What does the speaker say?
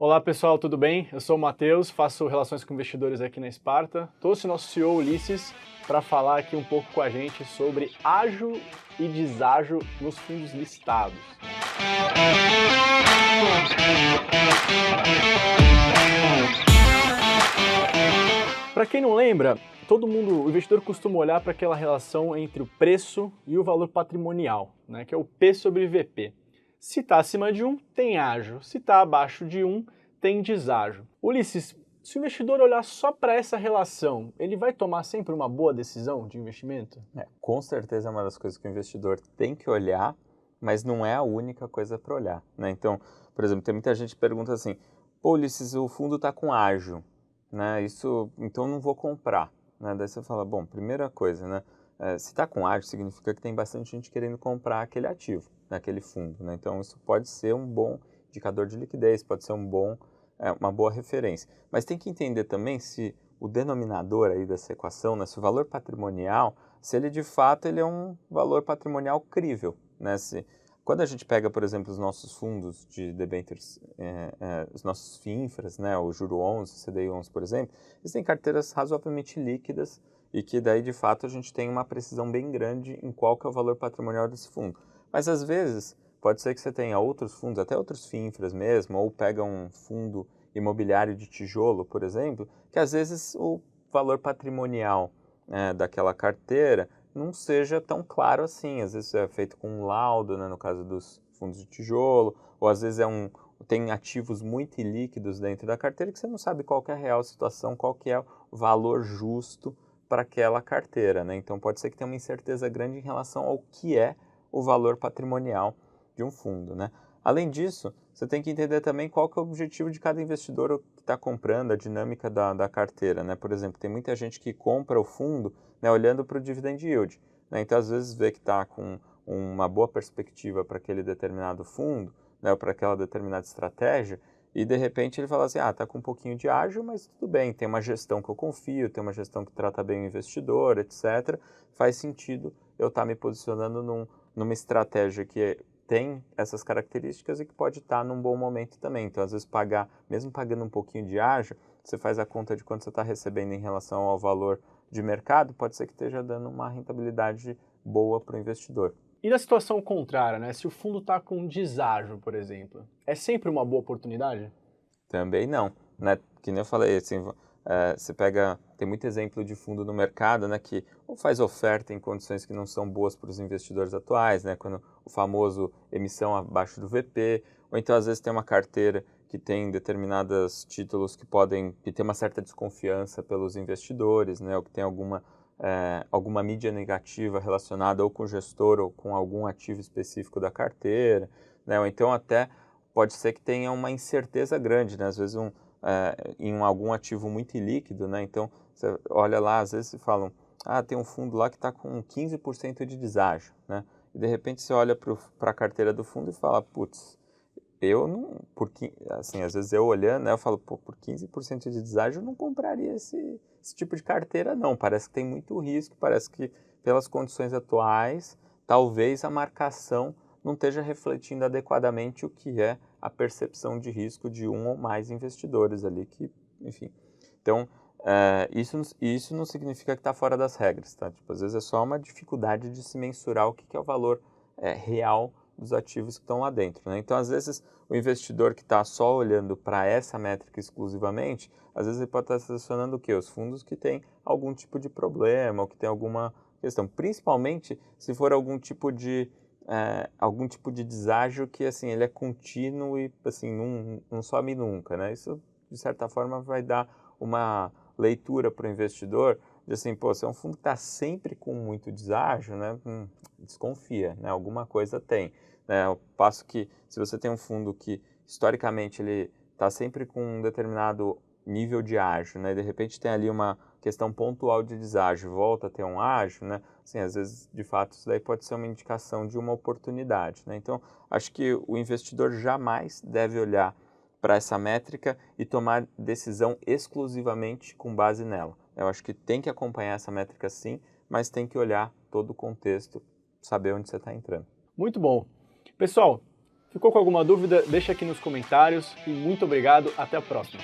Olá pessoal, tudo bem? Eu sou o Matheus, faço relações com investidores aqui na Esparta. Trouxe o nosso CEO Ulisses para falar aqui um pouco com a gente sobre ágio e deságio nos fundos listados. Para quem não lembra, o investidor costuma olhar para aquela relação entre o preço e o valor patrimonial, né, que é o P sobre VP. Se está acima de 1, tem ágio. Se está abaixo de 1, tem deságio. Ulisses, se o investidor olhar só para essa relação, ele vai tomar sempre uma boa decisão de investimento? Com certeza é uma das coisas que o investidor tem que olhar, mas não é a única coisa para olhar, né? Então, por exemplo, tem muita gente que pergunta assim, pô, Ulisses, o fundo está com ágio, né? Então não vou comprar, né? Daí você fala, bom, primeira coisa, né? Se está com ágio, significa que tem bastante gente querendo comprar aquele ativo, né? Aquele fundo, né? Então isso pode ser um bom indicador de liquidez, pode ser uma boa referência. Mas tem que entender também se o denominador aí dessa equação, né, se o valor patrimonial, se ele de fato ele é um valor patrimonial crível, né? Quando a gente pega, por exemplo, os nossos fundos de debêntures, os nossos FINFRAs, né, o Juro 11, CDI 11, por exemplo, eles têm carteiras razoavelmente líquidas e que daí, de fato, a gente tem uma precisão bem grande em qual que é o valor patrimonial desse fundo. Mas, às vezes, pode ser que você tenha outros fundos, até outros FINFRAs mesmo, ou pega um fundo imobiliário de tijolo, por exemplo, que às vezes o valor patrimonial daquela carteira não seja tão claro assim. Às vezes é feito com um laudo, né, no caso dos fundos de tijolo, ou às vezes tem ativos muito ilíquidos dentro da carteira que você não sabe qual que é a real situação, qual que é o valor justo para aquela carteira, né? Então pode ser que tenha uma incerteza grande em relação ao que é o valor patrimonial de um fundo, né? Além disso, você tem que entender também qual que é o objetivo de cada investidor que está comprando, a dinâmica da carteira, né? Por exemplo, tem muita gente que compra o fundo, né, olhando para o dividend yield, né? Então, às vezes, vê que está com uma boa perspectiva para aquele determinado fundo, né, ou para aquela determinada estratégia, e de repente ele fala assim, está com um pouquinho de ágio, mas tudo bem, tem uma gestão que eu confio, tem uma gestão que trata bem o investidor, etc. Faz sentido eu estar me posicionando numa estratégia que tem essas características e que pode estar num bom momento também. Então, às vezes, mesmo pagando um pouquinho de ágio, você faz a conta de quanto você está recebendo em relação ao valor de mercado, pode ser que esteja dando uma rentabilidade boa para o investidor. E na situação contrária, né? Se o fundo está com deságio, por exemplo, é sempre uma boa oportunidade? Também não, né? Que nem eu falei, assim, tem muito exemplo de fundo no mercado, né, que ou faz oferta em condições que não são boas para os investidores atuais, né, quando o famoso emissão abaixo do VP, ou então às vezes tem uma carteira que tem determinados títulos que tem uma certa desconfiança pelos investidores, né, ou que tem alguma mídia negativa relacionada ou com o gestor ou com algum ativo específico da carteira, né, ou então até pode ser que tenha uma incerteza grande, né, às vezes em algum ativo muito ilíquido, né? Então, você olha lá, às vezes falam, tem um fundo lá que está com 15% de deságio, né? E de repente você olha para a carteira do fundo e fala, putz, eu não, assim, às vezes eu olhando, né, eu falo, pô, por 15% de deságio eu não compraria esse tipo de carteira, não. Parece que tem muito risco, parece que pelas condições atuais, talvez a marcação não esteja refletindo adequadamente o que é a percepção de risco de um ou mais investidores ali, enfim. Então, isso não significa que está fora das regras, tá? Tipo, às vezes é só uma dificuldade de se mensurar o que é o valor real dos ativos que estão lá dentro, né? Então, às vezes, o investidor que está só olhando para essa métrica exclusivamente, às vezes ele pode estar selecionando o quê? Os fundos que têm algum tipo de problema ou que tem alguma questão, principalmente se for algum tipo de deságio que, assim, ele é contínuo e, assim, não some nunca, né? Isso, de certa forma, vai dar uma leitura para o investidor de, assim, pô, se é um fundo que está sempre com muito deságio, né? Desconfia, né? Alguma coisa tem, né? Ao passo que, se você tem um fundo que, historicamente, ele está sempre com um determinado nível de ágio, né? E de repente tem ali uma questão pontual de deságio, volta a ter um ágio, né? Assim, às vezes, de fato, isso daí pode ser uma indicação de uma oportunidade, né? Então, acho que o investidor jamais deve olhar para essa métrica e tomar decisão exclusivamente com base nela. Eu acho que tem que acompanhar essa métrica sim, mas tem que olhar todo o contexto, saber onde você está entrando. Muito bom. Pessoal, Ficou com alguma dúvida? Deixa aqui nos comentários e muito obrigado, até a próxima.